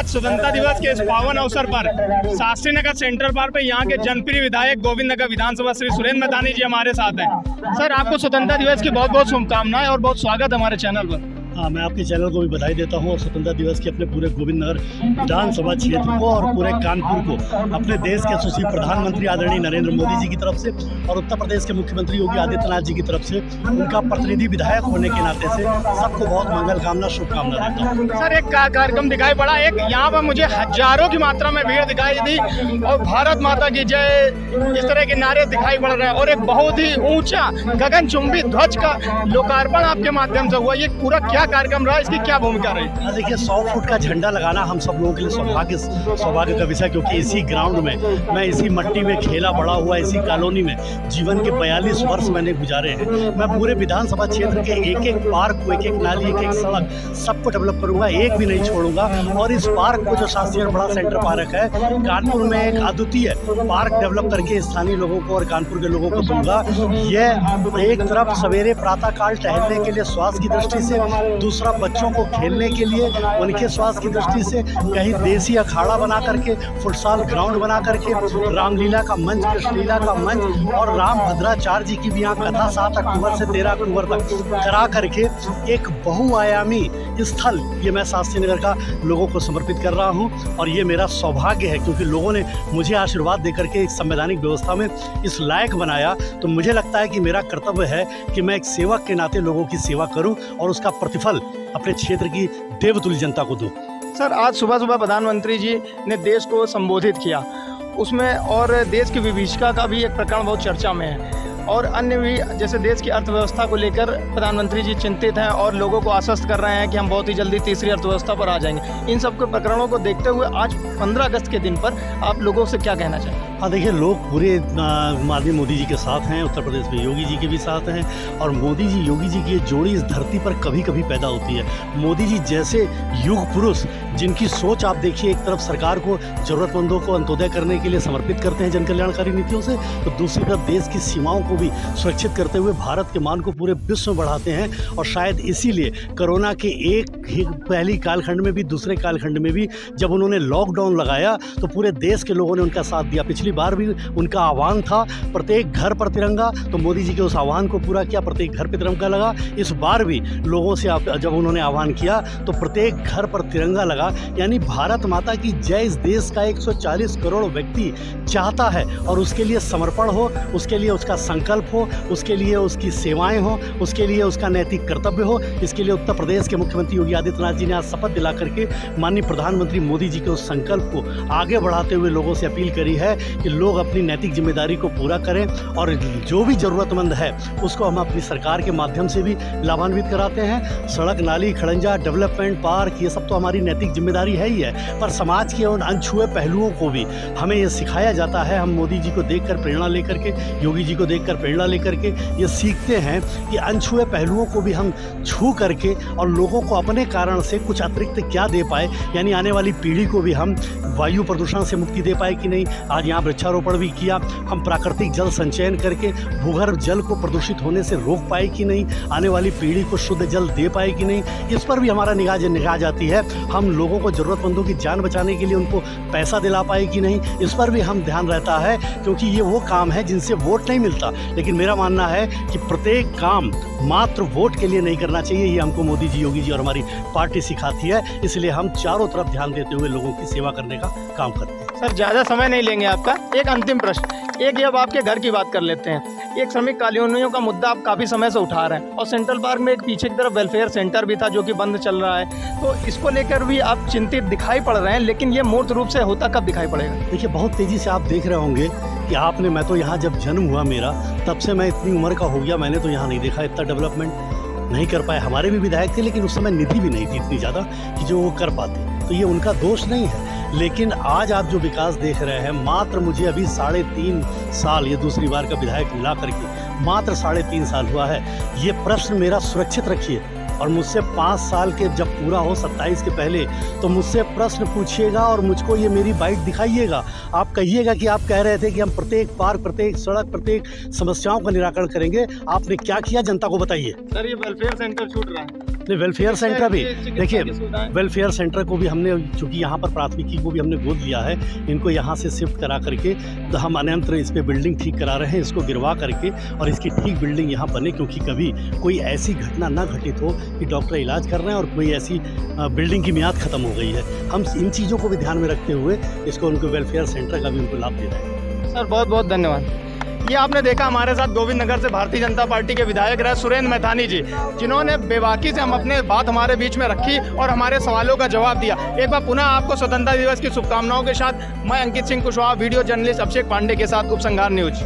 आज स्वतंत्रता दिवस के इस पावन अवसर पर शास्त्री नगर सेंट्रल पार्क पे यहाँ के जनप्रिय विधायक गोविंद नगर विधानसभा श्री सुरेंद्र मैदानी जी हमारे साथ हैं। सर, आपको स्वतंत्रता दिवस की बहुत बहुत शुभकामनाएं और बहुत स्वागत हमारे चैनल पर। हाँ, मैं आपके चैनल को भी बधाई देता हूँ और स्वतंत्रता दिवस के अपने पूरे गोविंद नगर विधानसभा क्षेत्र को और पूरे कानपुर को अपने देश के यशस्वी प्रधानमंत्री आदरणीय नरेंद्र मोदी जी की तरफ से और उत्तर प्रदेश के मुख्यमंत्री योगी आदित्यनाथ जी की तरफ से उनका प्रतिनिधि विधायक होने के नाते से सबको बहुत मंगल कामना शुभकामना देता हूँ। सर, एक कार्यक्रम दिखाई पड़ा, एक यहाँ पर मुझे हजारों की मात्रा में भीड़ दिखाई दी और भारत माता की जय इस तरह के नारे दिखाई पड़ रहे हैं और एक बहुत ही ऊंचा गगनचुंबी ध्वज का लोकार्पण आपके माध्यम से हुआ। ये पूरा क्या कार्यक्रम रहा, इसकी क्या भूमिका रही? देखिए, 100 फुट का झंडा लगाना हम सब लोगों के लिए सौभाग्य का विषय, क्योंकि इसी ग्राउंड में मैं इसी मट्टी में खेला बड़ा हुआ, इसी कॉलोनी में जीवन के 42 वर्ष मैंने गुजारे हैं। मैं पूरे विधानसभा क्षेत्र के एक एक पार्क को, एक एक नाली, एक एक सड़क सबको डेवलप करूंगा, एक भी नहीं छोड़ूंगा। और इस पार्क को जो शास्त्री बड़ा सेंटर पार्क है कानपुर में, एक अद्वितीय पार्क डेवलप करके स्थानीय लोगों को और कानपुर के लोगों को दूंगा। यह एक तरफ सवेरे प्रातःकाल टहलने के लिए स्वास्थ्य की दृष्टि से, दूसरा बच्चों को खेलने के लिए उनके स्वास्थ्य की दृष्टि से, कहीं देसी अखाड़ा बना करके, फुटसाल ग्राउंड बना करके, रामलीला का मंच, कृष्णलीला का मंच और राम भद्राचार्य जी की भी यहाँ कथा 7 अक्टूबर से 13 अक्टूबर तक करा करके एक बहुआयामी स्थल ये मैं शास्त्री नगर का लोगों को समर्पित कर रहा हूँ। और ये मेरा सौभाग्य है क्योंकि लोगों ने मुझे आशीर्वाद देकर के एक संवैधानिक व्यवस्था में इस लायक बनाया। तो मुझे लगता है कि मेरा कर्तव्य है कि मैं एक सेवक के नाते लोगों की सेवा करूँ और उसका प्रतिफल अपने क्षेत्र की देवतुल्य जनता को दूं। सर, आज सुबह सुबह प्रधानमंत्री जी ने देश को संबोधित किया, उसमें और देश की विभीषिका का भी एक प्रकरण बहुत चर्चा में है और अन्य भी, जैसे देश की अर्थव्यवस्था को लेकर प्रधानमंत्री जी चिंतित हैं और लोगों को आश्वस्त कर रहे हैं कि हम बहुत ही जल्दी तीसरी अर्थव्यवस्था पर आ जाएंगे। इन सब के प्रकरणों को देखते हुए आज 15 अगस्त के दिन पर आप लोगों से क्या कहना चाहेंगे? हाँ, देखिए, लोग पूरे माननीय मोदी जी के साथ हैं, उत्तर प्रदेश में योगी जी के भी साथ हैं और मोदी जी योगी जी की ये जोड़ी इस धरती पर कभी कभी पैदा होती है। मोदी जी जैसे युग पुरुष जिनकी सोच आप देखिए, एक तरफ सरकार को ज़रूरतमंदों को अंत्योदय करने के लिए समर्पित करते हैं जन कल्याणकारी नीतियों से, तो दूसरी तरफ देश की सीमाओं को भी सुरक्षित करते हुए भारत के मान को पूरे विश्व में बढ़ाते हैं। और शायद इसीलिए कोरोना के एक ही पहली कालखंड में भी, दूसरे कालखंड में भी जब उन्होंने लॉकडाउन लगाया तो पूरे देश के लोगों ने उनका साथ दिया। पिछली बार भी उनका आह्वान था प्रत्येक घर पर तिरंगा, तो मोदी जी के उस आह्वान को पूरा किया, प्रत्येक घर पर तिरंगा लगा। इस बार भी लोगों से जब उन्होंने आह्वान किया तो प्रत्येक घर पर तिरंगा लगा। यानी भारत माता की जय इस देश का 140 करोड़ व्यक्ति चाहता है और उसके लिए समर्पण हो, उसके लिए उसका संकल्प हो, उसके लिए उसकी सेवाएं हो, उसके लिए उसका नैतिक कर्तव्य हो। इसके लिए उत्तर प्रदेश के मुख्यमंत्री योगी आदित्यनाथ जी ने आज शपथ दिला करके माननीय प्रधानमंत्री मोदी जी के उस संकल्प को आगे बढ़ाते हुए लोगों से अपील करी है कि लोग अपनी नैतिक जिम्मेदारी को पूरा करें और जो भी ज़रूरतमंद है उसको हम अपनी सरकार के माध्यम से भी लाभान्वित कराते हैं। सड़क, नाली, खड़ंजा, डेवलपमेंट, पार्क, ये सब तो हमारी नैतिक जिम्मेदारी है ही है, पर समाज के उन अनछुए पहलुओं को भी हमें ये सिखाया जाता है। हम मोदी जी को देखकर प्रेरणा लेकर के, योगी जी को देखकर प्रेरणा लेकर के ये सीखते हैं कि अनछुए पहलुओं को भी हम छू करके और लोगों को अपने कारण से कुछ अतिरिक्त क्या दे पाए, यानी आने वाली पीढ़ी को भी हम वायु प्रदूषण से मुक्ति दे पाए कि नहीं। आज यहाँ वृक्षारोपण भी किया, हम प्राकृतिक जल संचयन करके भूगर्भ जल को प्रदूषित होने से रोक पाए कि नहीं, आने वाली पीढ़ी को शुद्ध जल दे पाए कि नहीं, इस पर भी हमारा निगाह जाती है। हम लोगों को, ज़रूरतमंदों की जान बचाने के लिए उनको पैसा दिला पाए कि नहीं, इस पर भी हम ध्यान रहता है, क्योंकि ये वो काम है जिनसे वोट नहीं मिलता। लेकिन मेरा मानना है कि प्रत्येक काम मात्र वोट के लिए नहीं करना चाहिए, ये हमको मोदी जी, योगी जी और हमारी पार्टी सिखाती है। इसलिए हम चारों तरफ ध्यान देते हुए लोगों की सेवा करने का काम करते हैं। सर, ज़्यादा समय नहीं लेंगे आपका, एक अंतिम प्रश्न, एक ये अब आपके घर की बात कर लेते हैं। एक श्रमिक कॉलोनियों का मुद्दा आप काफ़ी समय से उठा रहे हैं और सेंट्रल पार्क में एक पीछे की तरफ वेलफेयर सेंटर भी था जो कि बंद चल रहा है, तो इसको लेकर भी आप चिंतित दिखाई पड़ रहे हैं, लेकिन ये मूर्त रूप से होता कब दिखाई पड़ेगा? देखिए, बहुत तेज़ी से आप देख रहे होंगे कि आपने, मैं तो यहाँ जब जन्म हुआ मेरा, तब से मैं इतनी उम्र का हो गया, मैंने तो यहाँ नहीं देखा इतना डेवलपमेंट नहीं कर पाए। हमारे भी विधायक थे लेकिन उस समय निधि भी नहीं थी इतनी ज़्यादा कि जो वो कर पाते, तो ये उनका दोष नहीं है। लेकिन आज आप जो विकास देख रहे हैं, मात्र मुझे अभी 3.5 साल, ये दूसरी बार का विधायक मिला करके मात्र 3.5 साल हुआ है। ये प्रश्न मेरा सुरक्षित रखिए और मुझसे 5 साल के जब पूरा हो 27 के पहले, तो मुझसे प्रश्न पूछिएगा और मुझको ये मेरी बाइट दिखाइएगा। आप कहिएगा कि आप कह रहे थे कि हम प्रत्येक पार्क, प्रत्येक सड़क, प्रत्येक समस्याओं का निराकरण करेंगे, आपने क्या किया जनता को बताइए। सर, ये वेलफेयर सेंटर छूट रहा है। नहीं, वेलफेयर सेंटर भी चिकित्सा देखिए, की सुविधाएं। वेलफेयर सेंटर को भी हमने, चूँकि यहाँ पर प्राथमिकी को भी हमने गोद लिया है, इनको यहाँ से शिफ्ट करा करके तो हम अनंतर इस पे बिल्डिंग ठीक करा रहे हैं, इसको गिरवा करके और इसकी ठीक बिल्डिंग यहाँ बने, क्योंकि कभी कोई ऐसी घटना ना घटित हो कि डॉक्टर इलाज कर रहे हैं और कोई ऐसी बिल्डिंग की मियाद ख़त्म हो गई है। हम इन चीज़ों को भी ध्यान में रखते हुए इसको उनको वेलफेयर सेंटर का भी उनको लाभ दे रहे हैं। सर बहुत बहुत धन्यवाद। ये आपने देखा हमारे साथ गोविंद नगर से भारतीय जनता पार्टी के विधायक रहे सुरेंद्र मैथानी जी, जिन्होंने बेबाकी से हम अपने बात हमारे बीच में रखी और हमारे सवालों का जवाब दिया। एक बार पुनः आपको स्वतंत्रता दिवस की शुभकामनाओं के साथ मैं अंकित सिंह कुशवाहा, वीडियो जर्नलिस्ट अभिषेक पांडे के साथ उपसंहार न्यूज।